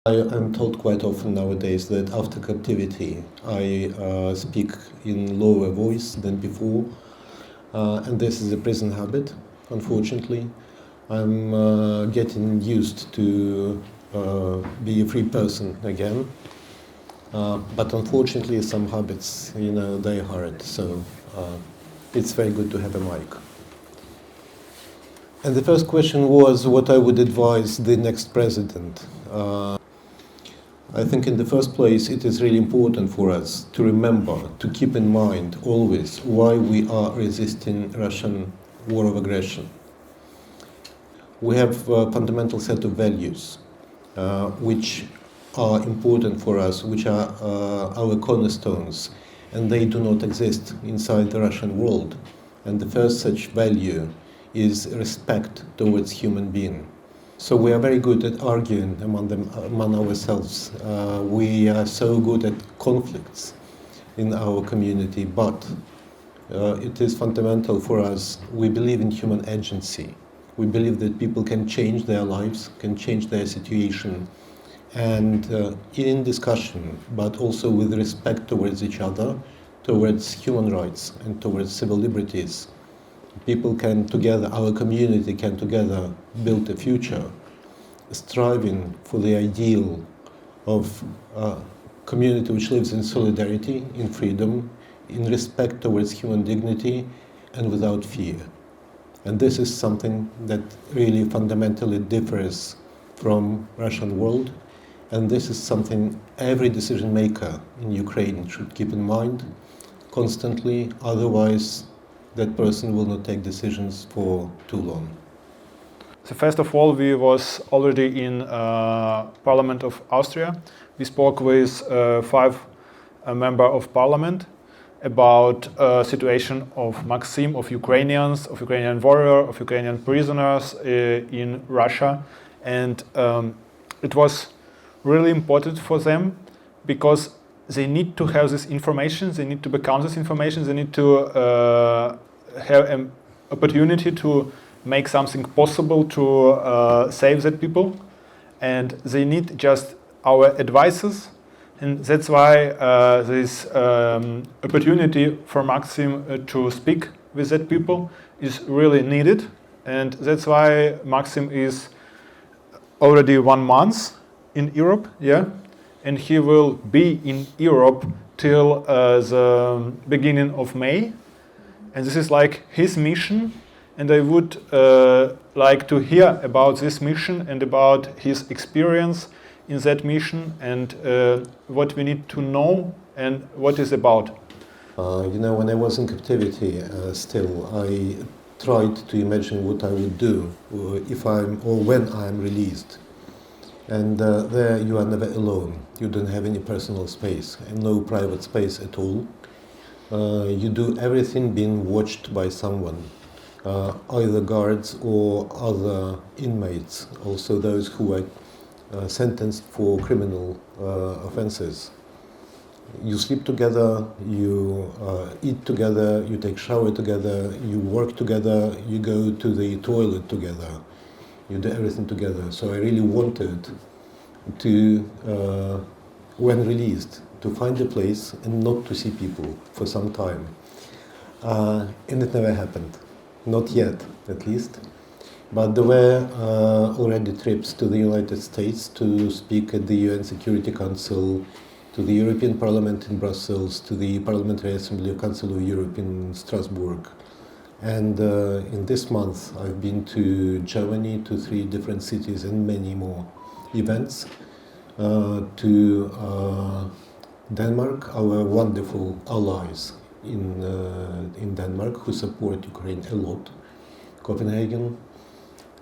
I'm told quite often nowadays that after captivity I speak in lower voice than before, and this is a prison habit, unfortunately. I'm getting used to be a free person again, but unfortunately some habits, they hurt, so it's very good to have a mic. And the first question was what I would advise the next president. I think in the first place it is really important for us to remember, to keep in mind always why we are resisting Russian war of aggression. We have a fundamental set of values which are important for us, which are our cornerstones, and they do not exist inside the Russian world. And the first such value is respect towards human being. So we are very good at arguing among ourselves. We are so good at conflicts in our community, but it is fundamental for us. We believe in human agency. We believe that people can change their lives, can change their situation, and in discussion, but also with respect towards each other, towards human rights and towards civil liberties, people can together, our community can together build a future, striving for the ideal of a community which lives in solidarity, in freedom, in respect towards human dignity, and without fear. And this is something that really fundamentally differs from Russian world, and this is something every decision maker in Ukraine should keep in mind constantly, otherwise that person will not take decisions for too long. So first of all, we was already in Parliament of Austria. We spoke with 5 members of Parliament about situation of Maksym, of Ukrainians, of Ukrainian warrior, of Ukrainian prisoners in Russia, and it was really important for them because they need to have this information, they need to become this information, they need to have an opportunity to make something possible to save that people, and they need just our advices, and that's why this opportunity for Maksym to speak with that people is really needed, and that's why Maksym is already 1 month in Europe, and he will be in Europe till the beginning of May. And this is like his mission, and I would like to hear about this mission and about his experience in that mission and what we need to know and what it's about. When I was in captivity still, I tried to imagine what I would do when I'm released. And there you are never alone. You don't have any personal space and no private space at all. You do everything being watched by someone, either guards or other inmates, also those who are sentenced for criminal offenses. You sleep together, you eat together, you take shower together, you work together, you go to the toilet together, you do everything together. So I really wanted to, when released, to find a place and not to see people for some time. And it never happened. Not yet, at least. But there were already trips to the United States to speak at the UN Security Council, to the European Parliament in Brussels, to the Parliamentary Assembly of Council of Europe in Strasbourg. And in this month I've been to Germany, to 3 different cities and many more events, to Denmark, our wonderful allies in Denmark who support Ukraine a lot, Copenhagen,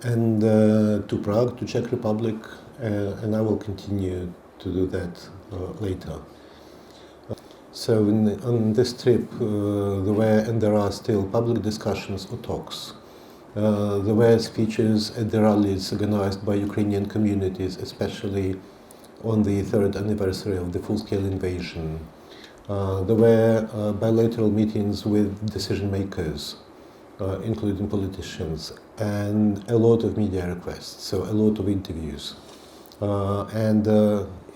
and to Prague, to Czech Republic, and I will continue to do that later. So on this trip there were and there are still public discussions or talks. There were speeches at the rallies organized by Ukrainian communities, especially on the 3rd anniversary of the full-scale invasion. There were bilateral meetings with decision makers, including politicians, and a lot of media requests, so a lot of interviews. And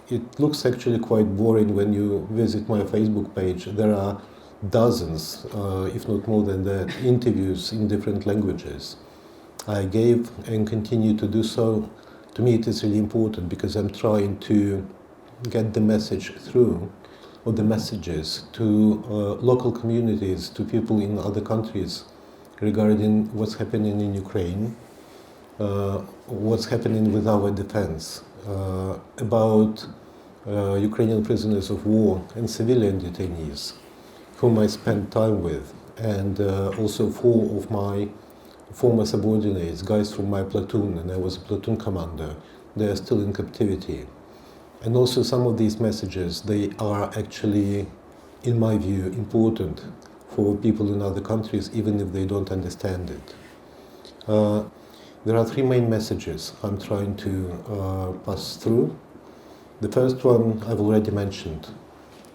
it looks actually quite boring when you visit my Facebook page. There are dozens, if not more than that, interviews in different languages. I gave and continue to do so. To me, it is really important because I'm trying to get the message through, or the messages to local communities, to people in other countries regarding what's happening in Ukraine, what's happening with our defense, about Ukrainian prisoners of war and civilian detainees whom I spent time with, and also 4 of my former subordinates, guys from my platoon, and I was a platoon commander. They are still in captivity. And also some of these messages, they are actually, in my view, important for people in other countries, even if they don't understand it. There are 3 main messages I'm trying to pass through. The first one I've already mentioned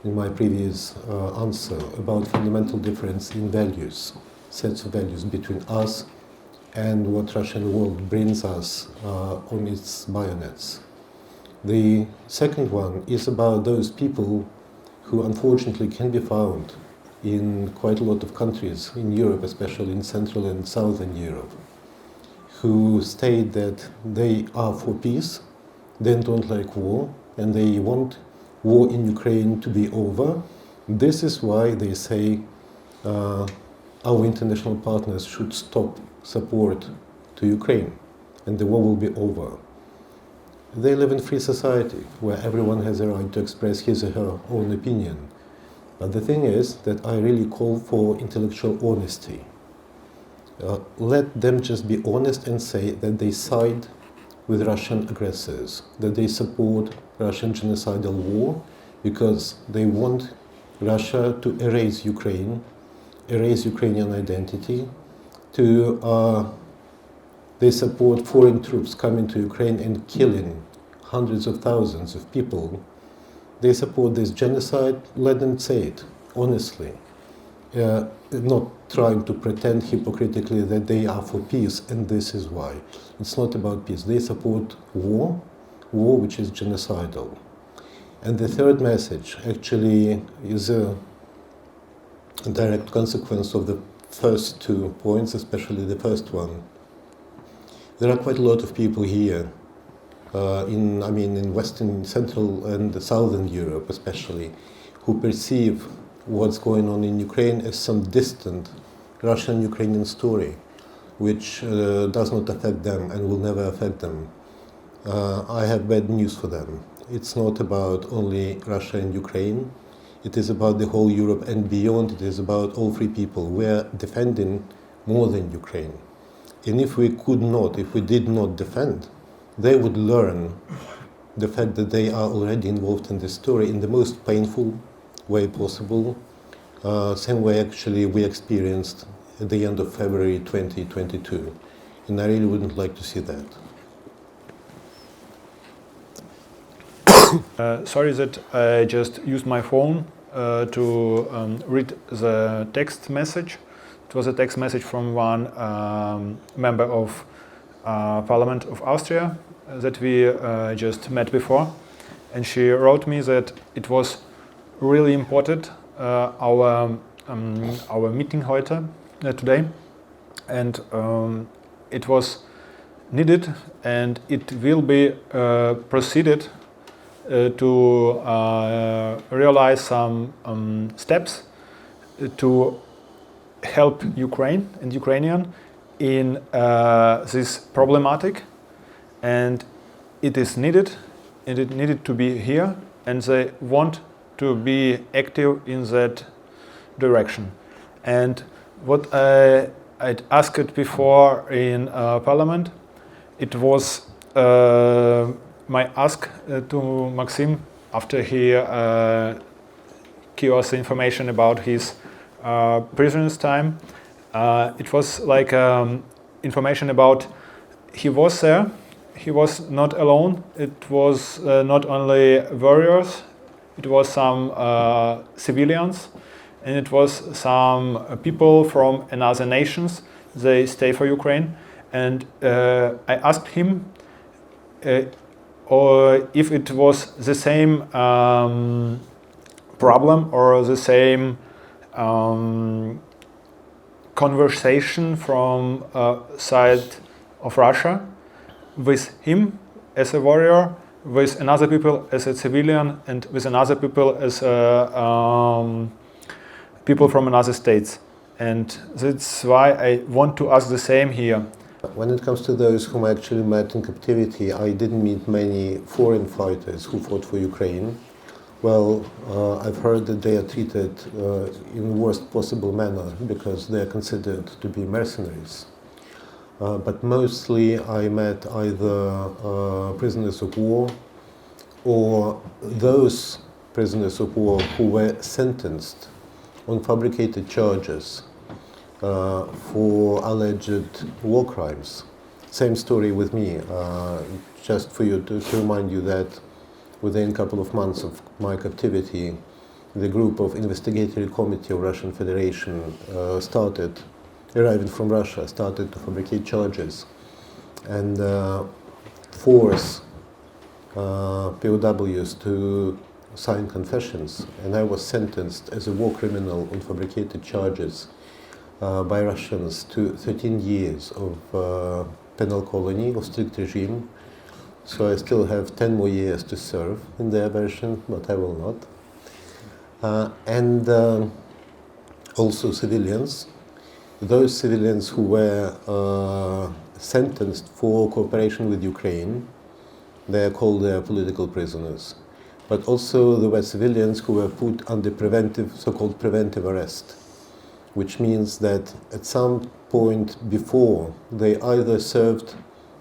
in my previous answer about fundamental difference in values, sets of values between us and what Russian world brings us on its bayonets. The second one is about those people who unfortunately can be found in quite a lot of countries in Europe, especially in Central and Southern Europe, who state that they are for peace, they don't like war, and they want war in Ukraine to be over. This is why they say our international partners should stop support to Ukraine and the war will be over. They live in free society where everyone has a right to express his or her own opinion. But the thing is that I really call for intellectual honesty. Let them just be honest and say that they side with Russian aggressors, that they support Russian genocidal war because they want Russia to erase Ukraine, erase Ukrainian identity, they support foreign troops coming to Ukraine and killing hundreds of thousands of people. They support this genocide, let them say it, honestly. Not trying to pretend hypocritically that they are for peace, and this is why. It's not about peace. They support war which is genocidal. And the third message actually is a direct consequence of the first 2 points, especially the first one. There are quite a lot of people here in Western, Central and Southern Europe especially, who perceive what's going on in Ukraine as some distant Russian-Ukrainian story, which does not affect them and will never affect them. I have bad news for them. It's not about only Russia and Ukraine. It is about the whole Europe and beyond. It is about all 3 people. We are defending more than Ukraine. And if we did not defend, they would learn the fact that they are already involved in this story in the most painful way possible, same way actually we experienced at the end of February 2022. And I really wouldn't like to see that. Sorry that I just used my phone to read the text message. It was a text message from one member of Parliament of Austria that we just met before, and she wrote me that it was really important our meeting today, and it was needed, and it will be proceeded to realize some steps to help Ukraine and Ukrainian in this problematic, and it is needed, and it needed to be here, and they want to be active in that direction. And what I'd asked before in Parliament, it was my ask to Maksym after he gave us information about his prisoner's time. It was like information about he was there, he was not alone, it was not only warriors, it was some civilians, and it was some people from another nations. They stay for Ukraine, and I asked him or if it was the same problem or the same conversation from side of Russia with him as a warrior, with another people as a civilian, and with another people as people from another states. And that's why I want to ask the same here. When it comes to those whom I actually met in captivity, I didn't meet many foreign fighters who fought for Ukraine. Well, I've heard that they are treated in the worst possible manner because they are considered to be mercenaries. But mostly I met either prisoners of war or those prisoners of war who were sentenced on fabricated charges for alleged war crimes. Same story with me. Just for you to remind you that within a couple of months of my captivity, the group of investigatory committee of Russian Federation arriving from Russia, started to fabricate charges and force POWs to sign confessions. And I was sentenced as a war criminal on fabricated charges by Russians to 13 years of penal colony, of strict regime. So I still have 10 more years to serve in their version, but I will not. And also civilians. Those civilians who were sentenced for cooperation with Ukraine, they are called their political prisoners. But also there were civilians who were put under so-called preventive arrest, which means that at some point before they either served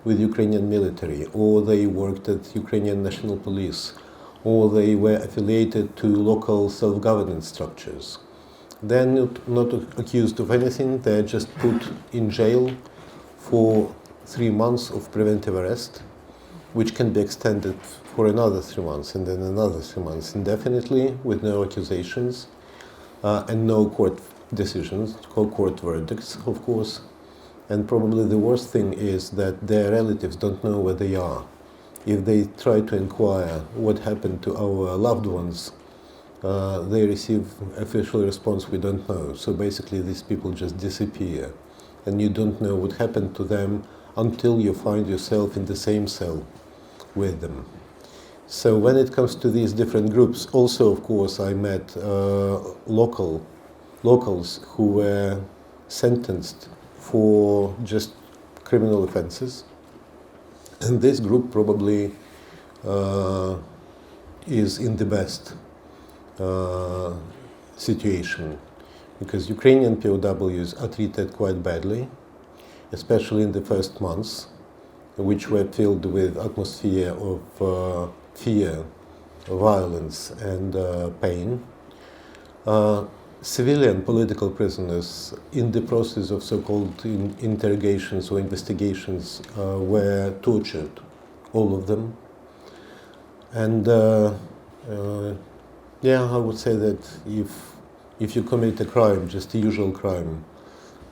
with Ukrainian military, or they worked at Ukrainian National Police, or they were affiliated to local self-governance structures. They're not accused of anything, they're just put in jail for 3 months of preventive arrest, which can be extended for another 3 months and then another 3 months indefinitely with no accusations and no court decisions, court verdicts, of course. And probably the worst thing is that their relatives don't know where they are. If they try to inquire what happened to our loved ones, they receive official response, we don't know. So basically these people just disappear and you don't know what happened to them until you find yourself in the same cell with them. So when it comes to these different groups, also of course I met locals who were sentenced for just criminal offenses. And this group probably is in the best situation, because Ukrainian POWs are treated quite badly, especially in the first months, which were filled with atmosphere of fear, violence and pain. Civilian political prisoners in the process of so-called interrogations or investigations were tortured, all of them. And yeah, I would say that if you commit a crime, just a usual crime,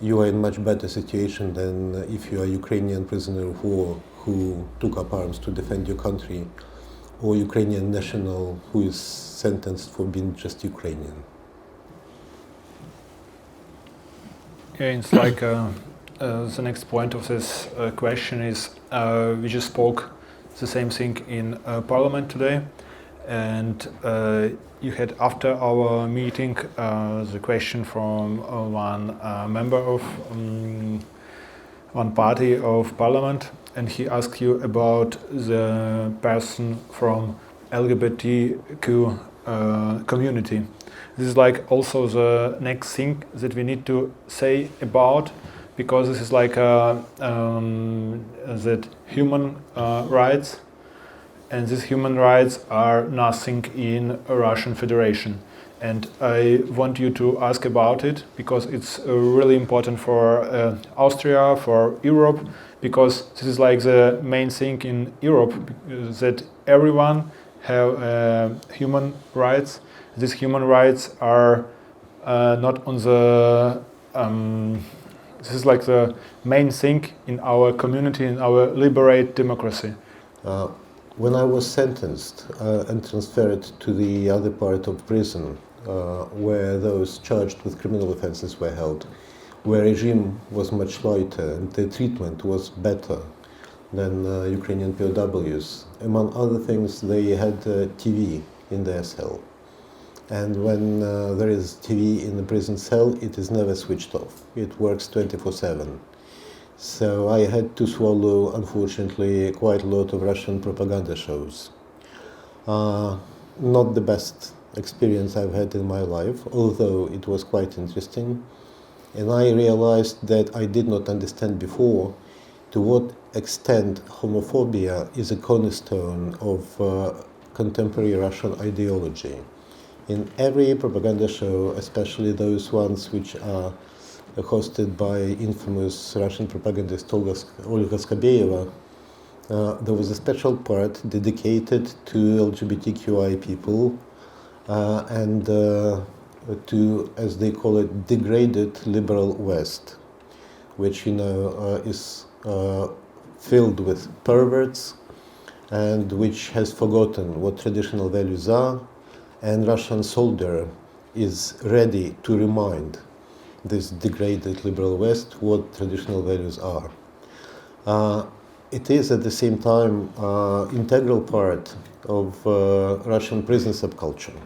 you are in much better situation than if you are a Ukrainian prisoner of war who took up arms to defend your country, or Ukrainian national who is sentenced for being just Ukrainian. Yeah, it's like the next point of this question is we just spoke the same thing in Parliament today, and you had after our meeting the question from one member of one party of Parliament, and he asked you about the person from LGBTQ community. This is like also the next thing that we need to say about, because this is like that human rights, and these human rights are nothing in Russian Federation. And I want you to ask about it, because it's really important for Austria, for Europe, because this is like the main thing in Europe, that everyone have human rights. These human rights are not on the... this is like the main thing in our community, in our liberate democracy. When I was sentenced and transferred to the other part of prison, where those charged with criminal offenses were held, where regime was much lighter and the treatment was better than Ukrainian POWs. Among other things, they had TV in their cell. And when there is TV in the prison cell, it is never switched off. It works 24/7. So I had to swallow, unfortunately, quite a lot of Russian propaganda shows. Not the best experience I've had in my life, although it was quite interesting. And I realized that I did not understand before to what extent homophobia is a cornerstone of contemporary Russian ideology. In every propaganda show, especially those ones which are hosted by infamous Russian propagandist Olga Skabeyeva, there was a special part dedicated to LGBTQI people and to, as they call it, degraded liberal West, which is filled with perverts and which has forgotten what traditional values are, and Russian soldier is ready to remind this degraded liberal West what traditional values are. It is at the same time integral part of Russian prison subculture.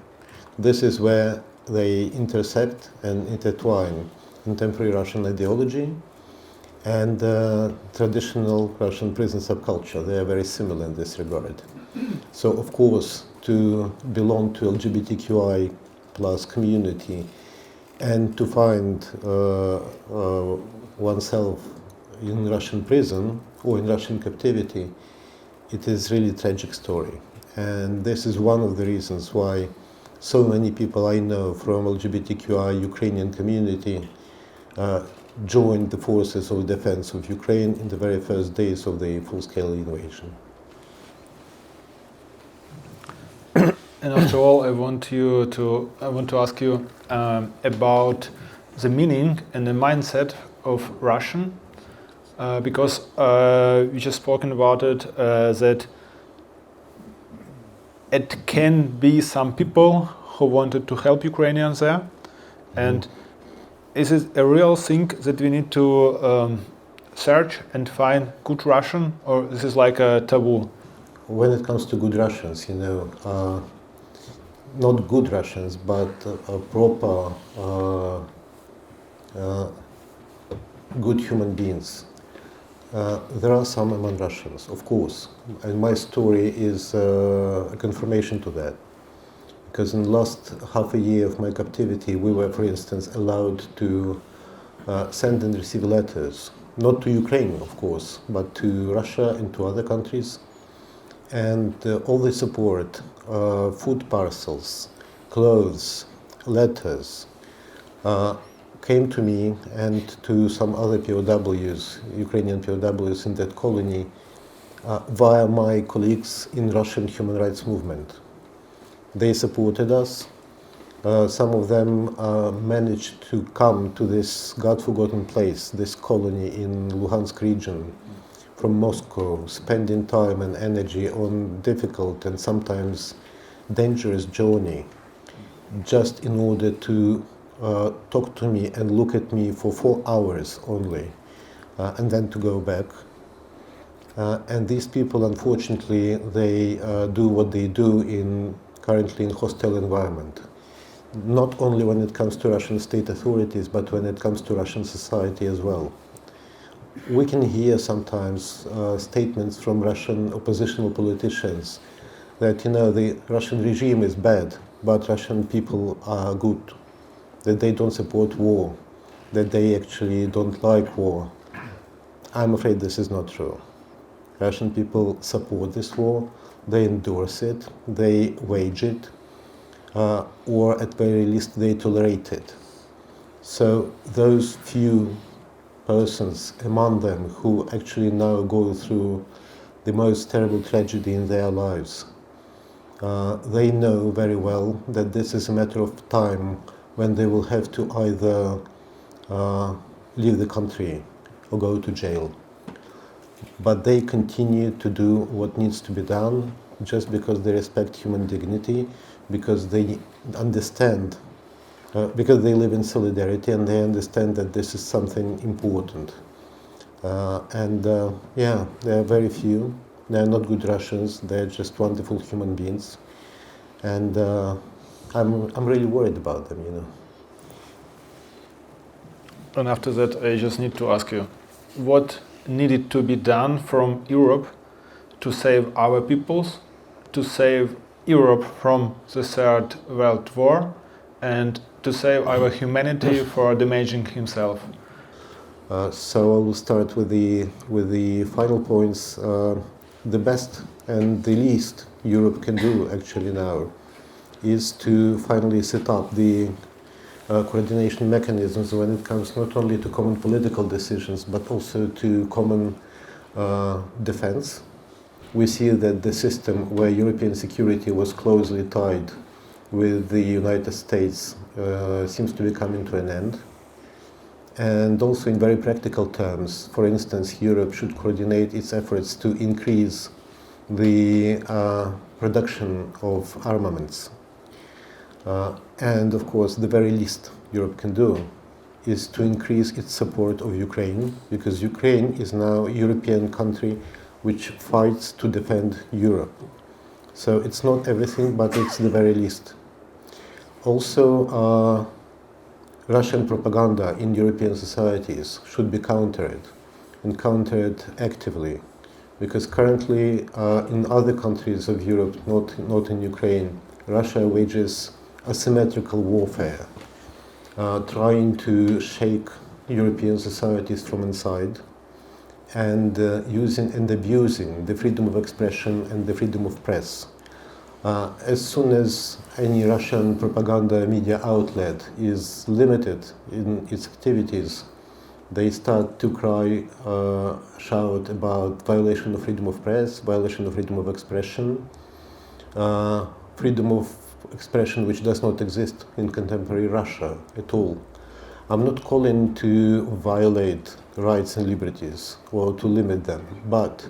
This is where they intersect and intertwine contemporary Russian ideology and traditional Russian prison subculture. They are very similar in this regard. So, of course, to belong to LGBTQI plus community and to find oneself in Russian prison or in Russian captivity, it is really a tragic story. And this is one of the reasons why so many people I know from LGBTQI Ukrainian community joined the forces of defense of Ukraine in the very first days of the full-scale invasion. And after all, I want to ask you about the meaning and the mindset of Russian, because we just spoken about it, that it can be some people who wanted to help Ukrainians there, and is it a real thing that we need to search and find good Russian, or this is like a taboo? When it comes to good Russians, not good Russians, but proper, good human beings. There are some among Russians, of course, and my story is a confirmation to that. Because in the last half a year of my captivity, we were, for instance, allowed to send and receive letters, not to Ukraine, of course, but to Russia and to other countries. And all the support, food parcels, clothes, letters, came to me and to some other POWs, Ukrainian POWs in that colony, via my colleagues in Russian human rights movement. They supported us. Some of them managed to come to this God-forgotten place, this colony in Luhansk region, from Moscow, spending time and energy on difficult and sometimes dangerous journey, just in order to talk to me and look at me for 4 hours only, and then to go back. And these people, unfortunately, they do what they do currently in hostile environment. Not only when it comes to Russian state authorities, but when it comes to Russian society as well. We can hear sometimes statements from Russian oppositional politicians that, the Russian regime is bad, but Russian people are good, that they don't support war, that they actually don't like war. I'm afraid this is not true. Russian people support this war, they endorse it, they wage it, or at very least they tolerate it. So those few persons among them who actually now go through the most terrible tragedy in their lives, they know very well that this is a matter of time when they will have to either leave the country or go to jail. but they continue to do what needs to be done just because they respect human dignity, because they understand, because they live in solidarity and they understand that this is something important. Yeah, there are very few. They are not good Russians. They are just wonderful human beings, and I'm really worried about them. And after that, I just need to ask you, what needed to be done from Europe to save our peoples, to save Europe from the Third World War, and to save our humanity for damaging himself? So I will start with the final points. The best and the least Europe can do actually now is to finally set up the coordination mechanisms when it comes not only to common political decisions but also to common defense. We see that the system where European security was closely tied with the United States seems to be coming to an end. And also in very practical terms, for instance, Europe should coordinate its efforts to increase the production of armaments. And of course, the very least Europe can do is to increase its support of Ukraine, because Ukraine is now a European country which fights to defend Europe. So it's not everything, but it's the very least. Also, Russian propaganda in European societies should be countered, and countered actively, because currently in other countries of Europe, not in Ukraine, Russia wages asymmetrical warfare, trying to shake European societies from inside, and using and abusing the freedom of expression and the freedom of press. As soon as any Russian propaganda media outlet is limited in its activities, they start to cry, shout about violation of freedom of press, violation of freedom of expression, freedom of expression which does not exist in contemporary Russia at all. I'm not calling to violate rights and liberties or to limit them, but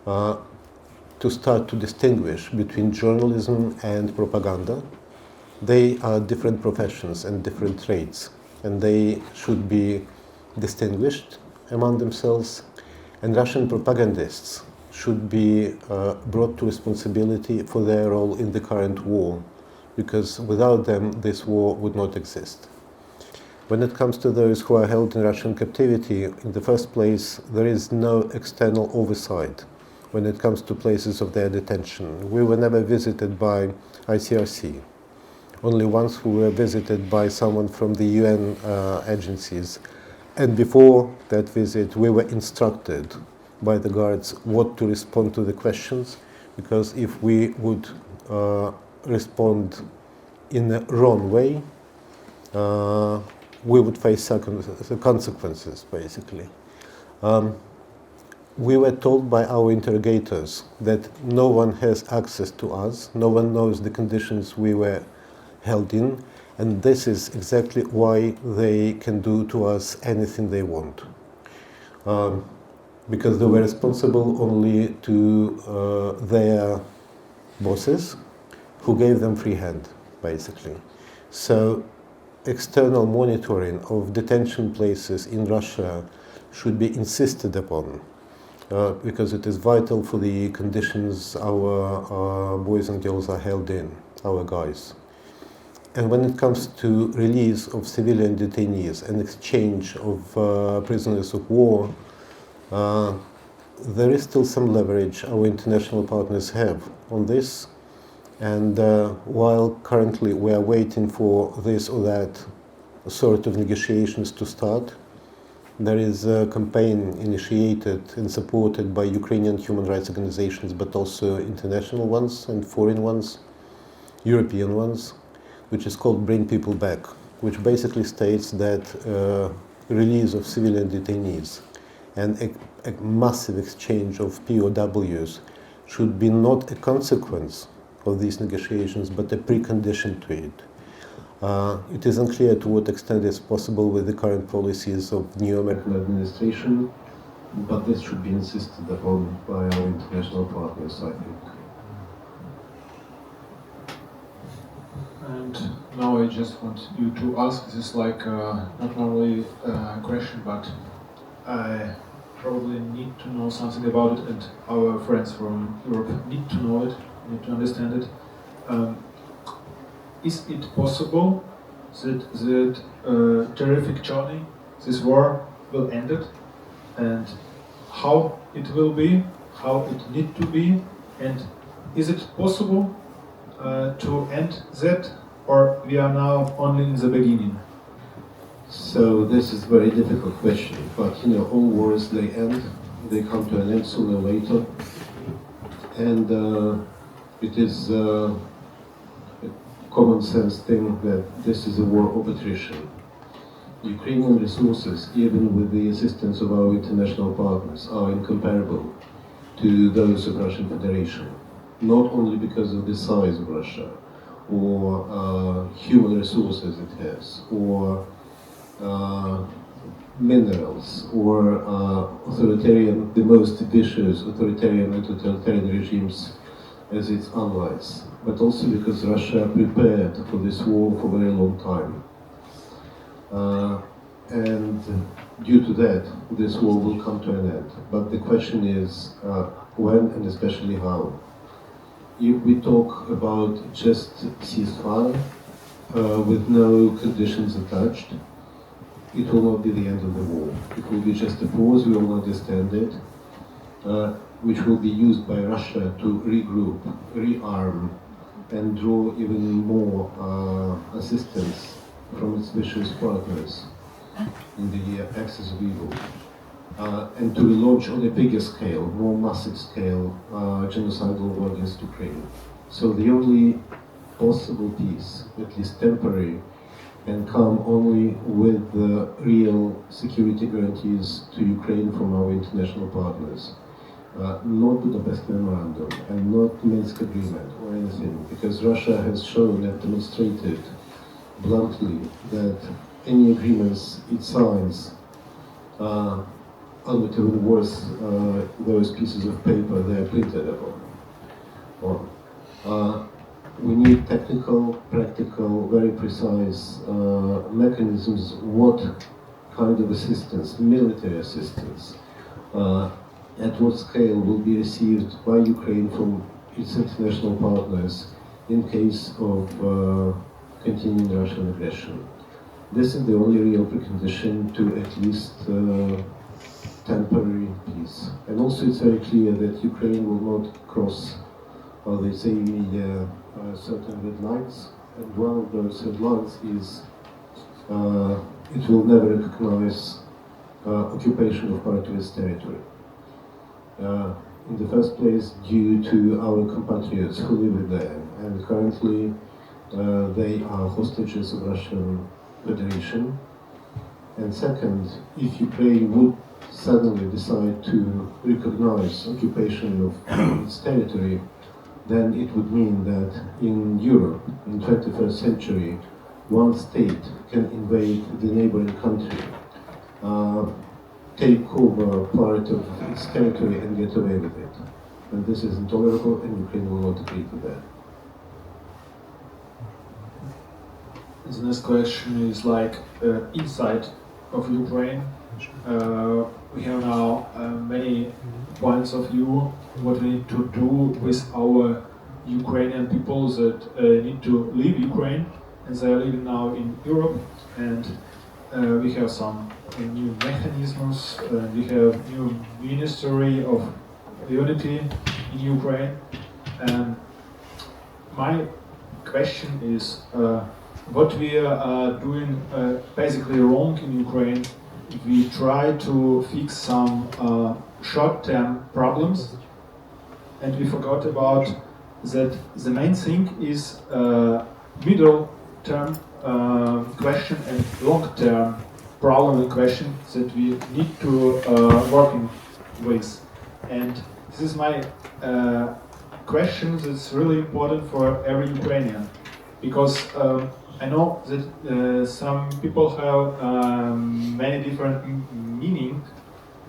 to start to distinguish between journalism and propaganda. They are different professions and different trades, and they should be distinguished among themselves. And Russian propagandists should be brought to responsibility for their role in the current war, because without them this war would not exist. When it comes to those who are held in Russian captivity, in the first place, there is no external oversight when it comes to places of their detention. We were never visited by ICRC. Only once we were visited by someone from the UN agencies. And before that visit, we were instructed by the guards what to respond to the questions, because if we would respond in the wrong way, we would face consequences, basically. We were told by our interrogators that no one has access to us, no one knows the conditions we were held in, and this is exactly why they can do to us anything they want. Because they were responsible only to their bosses, who gave them free hand, basically. So external monitoring of detention places in Russia should be insisted upon, because it is vital for the conditions our boys and girls are held in, our guys. And when it comes to release of civilian detainees and exchange of prisoners of war, there is still some leverage our international partners have on this. And while currently we are waiting for this or that sort of negotiations to start, there is a campaign initiated and supported by Ukrainian human rights organizations, but also international ones and foreign ones, European ones, which is called Bring People Back, which basically states that release of civilian detainees and a massive exchange of POWs should be not a consequence of these negotiations, but a precondition to it. It is unclear to what extent it's possible with the current policies of new American administration, but this should be insisted upon by our international partners, I think. And now I just want you to ask, this is like not normally a question, but I probably need to know something about it, and our friends from Europe need to know it, need to understand it. Is it possible that that terrific journey, this war, will end it, and how it will be, how it need to be, and is it possible to end that, or we are now only in the beginning? So this is a very difficult question, but all wars, they end, they come to an end sooner or later, and it is a common sense thing that this is a war of attrition. Ukrainian resources, even with the assistance of our international partners, are incomparable to those of Russian Federation, not only because of the size of Russia, or human resources it has, or minerals, or authoritarian, the most vicious authoritarian and totalitarian regimes as its allies, but also because Russia prepared for this war for a very long time. And due to that, this war will come to an end. But the question is when and especially how. If we talk about just ceasefire with no conditions attached, it will not be the end of the war. It will be just a pause, we all understand it, which will be used by Russia to regroup, rearm, and draw even more assistance from its vicious partners in the axis of evil, and to launch on a bigger scale, more massive scale, genocidal war against Ukraine. So the only possible peace, at least temporary, can come only with the real security guarantees to Ukraine from our international partners. Not Budapest Memorandum and not Minsk Agreement or anything, because Russia has shown and demonstrated bluntly that any agreements it signs are not even worth those pieces of paper they are printed upon. We need technical, practical, very precise mechanisms, what kind of assistance, military assistance, at what scale will be received by Ukraine from its international partners in case of continuing Russian aggression. This is the only real precondition to at least temporary peace. And also it's very clear that Ukraine will not cross, they say, certain red lines. And one of those red lines is it will never recognize occupation of part of its territory. In the first place, due to our compatriots who live there, and currently they are hostages of Russian Federation. And second, if Ukraine would suddenly decide to recognize occupation of its territory, then it would mean that in Europe, in 21st century, one state can invade the neighboring country, take over part of its territory and get away with it. And this is intolerable, and Ukraine will not agree to that. The next question is like inside of Ukraine. We have now many points of view what we need to do with our Ukrainian people that need to leave Ukraine, and they are living now in Europe, and we have some new mechanisms, we have new Ministry of Unity in Ukraine, and my question is what we are doing basically wrong in Ukraine. We try to fix some short-term problems, and we forgot about that the main thing is middle-term question and long-term problem and question that we need to working with. And this is my question that's really important for every Ukrainian, because I know that some people have many different meaning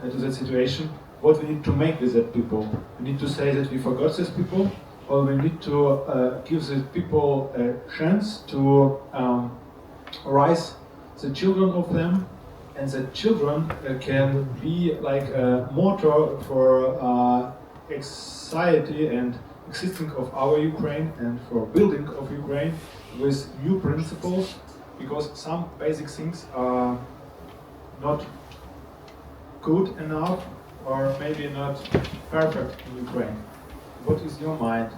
to that situation, what we need to make with that people. We need to say that we forgot these people, or we need to give the people a chance to raise the children of them, and the children can be like a motor for anxiety and existing of our Ukraine and for building of Ukraine with new principles, because some basic things are not good enough or maybe not perfect in Ukraine. What is your mind?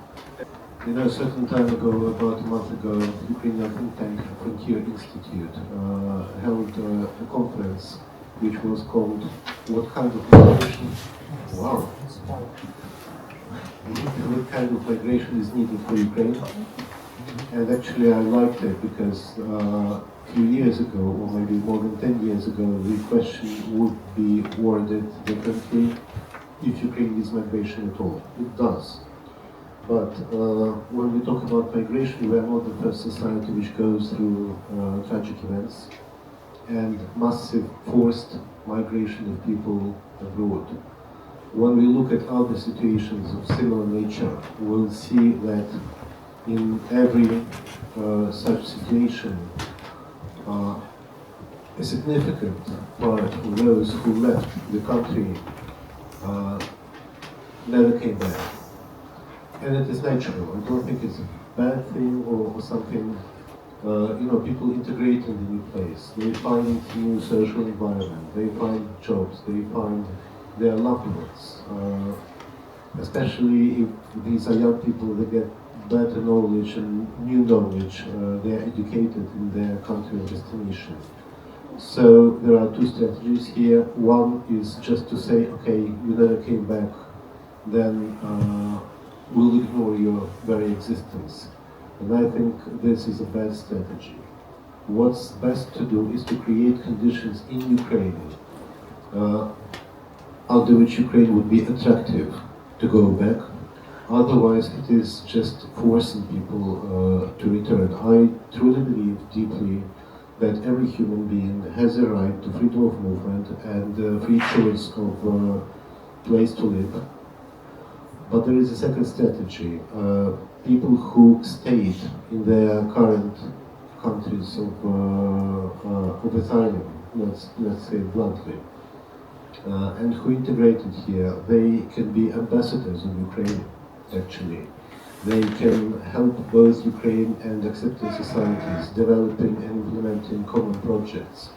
You know, a certain time ago, about a month ago, Ukrainian think tank Frontier Institute held a conference which was called "What kind of migration?" Wow. What kind of migration is needed for Ukraine? And actually, I liked it because a few years ago, or maybe more than 10 years ago, the question would be worded differently: if Ukraine needs migration at all. It does. But when we talk about migration, we are not the first society which goes through tragic events and massive forced migration of people abroad. When we look at other situations of similar nature, we'll see that in every such situation, a significant part of those who left the country never came back. And it is natural. I don't think it's a bad thing or something. People integrate in the new place. They find new social environment. They find jobs. They find their loved ones. Especially if these are young people, they get better knowledge and new knowledge. They are educated in their country of destination. So there are two strategies here. One is just to say, okay, you never came back, then we'll ignore your very existence. And I think this is a bad strategy. What's best to do is to create conditions in Ukraine under which Ukraine would be attractive to go back. Otherwise, it is just forcing people to return. I truly believe deeply that every human being has a right to freedom of movement and free choice of place to live. But there is a second strategy. People who stayed in their current countries of asylum, let's say bluntly, and who integrated here, they can be ambassadors of Ukraine, actually. They can help both Ukraine and accepting societies developing and implementing common projects.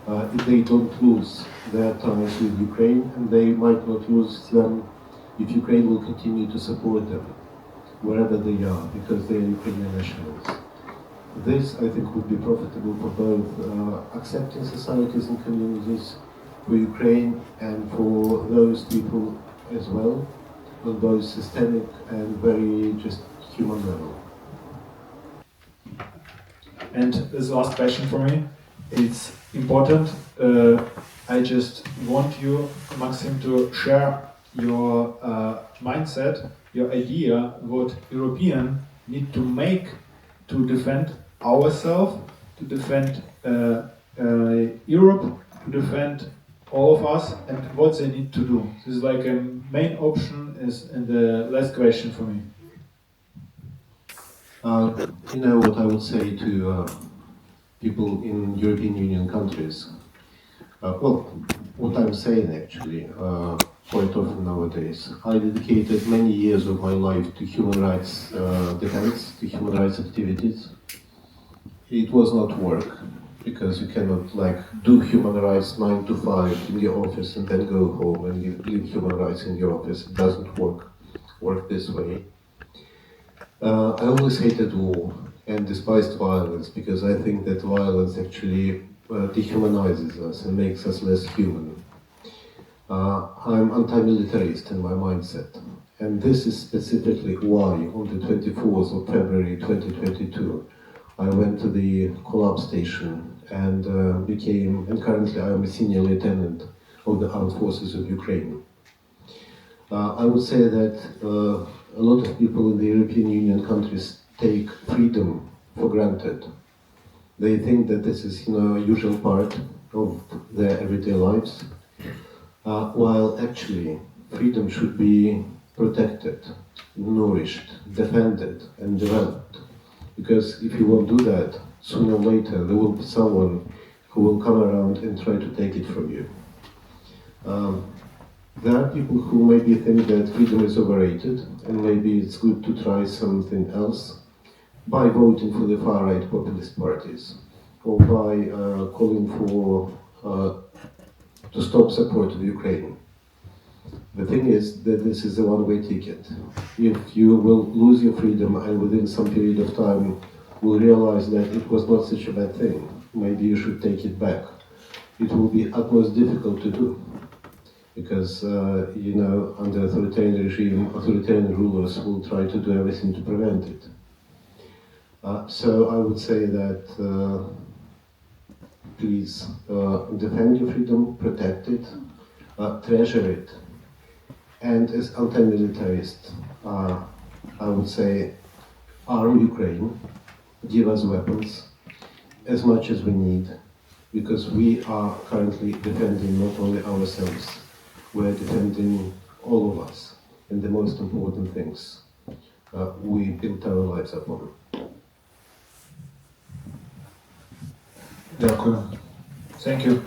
If they don't lose their ties with Ukraine, and they might not lose them if Ukraine will continue to support them wherever they are, because they are Ukrainian nationals. This, I think, would be profitable for both accepting societies and communities, for Ukraine and for those people as well, on both systemic and very just human level. And this last question for me, it's important. I just want you, Maksym, to share your mindset, your idea, what Europeans need to make to defend ourselves, to defend Europe, to defend all of us, and what they need to do. This is like a main option is in the last question for me. What I would say to people in European Union countries, what I'm saying actually, quite often nowadays, I dedicated many years of my life to human rights defense, to human rights activities. It was not work, because you cannot do human rights 9 to 5 in your office and then go home and you leave human rights in your office. It doesn't work this way. I always hated war and despised violence, because I think that violence actually dehumanizes us and makes us less human. I'm anti-militarist in my mindset, and this is specifically why on the 24th of February 2022 I went to the collapse station and currently I am a senior lieutenant of the Armed Forces of Ukraine. I would say that a lot of people in the European Union countries take freedom for granted. They think that this is a usual part of their everyday lives. while actually freedom should be protected, nourished, defended, and developed. Because if you won't do that, sooner or later there will be someone who will come around and try to take it from you. There are people who maybe think that freedom is overrated, and maybe it's good to try something else by voting for the far-right populist parties, or by calling for to stop support of Ukraine. The thing is that this is a one-way ticket. If you will lose your freedom and within some period of time will realize that it was not such a bad thing, maybe you should take it back. It will be utmost difficult to do. Because, under authoritarian regime, authoritarian rulers will try to do everything to prevent it. So I would say that please defend your freedom, protect it, treasure it, and as anti-militarist, I would say arm Ukraine, give us weapons as much as we need, because we are currently defending not only ourselves, we're defending all of us and the most important things we built our lives upon. Дякую. Thank you.